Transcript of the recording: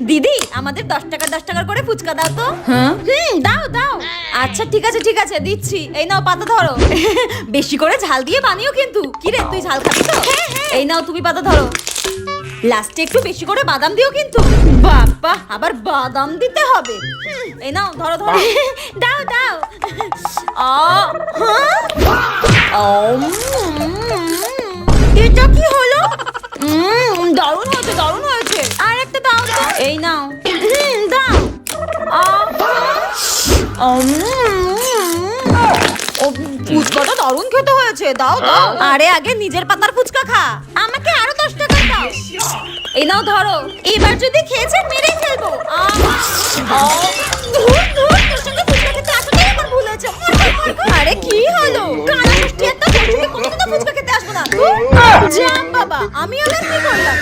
দিদি আমাদের 10 টাকার করে ফুচকা দাও তো। হ্যাঁ দাও দাও। আচ্ছা ঠিক আছে দিচ্ছি। এই নাও পাতা ধরো। বেশি করে ঝাল দিয়ে বানিও কিন্তু। কি রে তুই ঝাল খাবি তো? এই নাও তুমি পাতা ধরো। লাস্টে একটু বেশি করে বাদাম দিও কিন্তু। বাবা আবার বাদাম দিতে হবে। এই নাও ধরো ধরো। দাও দাও। এটা কি হলো? দারুণ হয়েছে। আর একটা দাও তো। এই নাও। দাও। ফুচকাটা দারুণ খেতে হয়েছে। দাও দাও। আরে আগে নিজের পাতার ফুচকা খা। আমাকে আরো 10 টাকা দাও। এই নাও ধরো। এবার যদি খেয়েছে মেরে ফেলবো। তোর সঙ্গে ফুচকা খেতে আসাটাই আমার ভুল হয়েছে। আরে কি হলো? কানা মিষ্টি একটা ফুচকা কোনোদিনও ফুচকা খেতে আসবো না। জাম বাবা আমি আবার কি করলাম?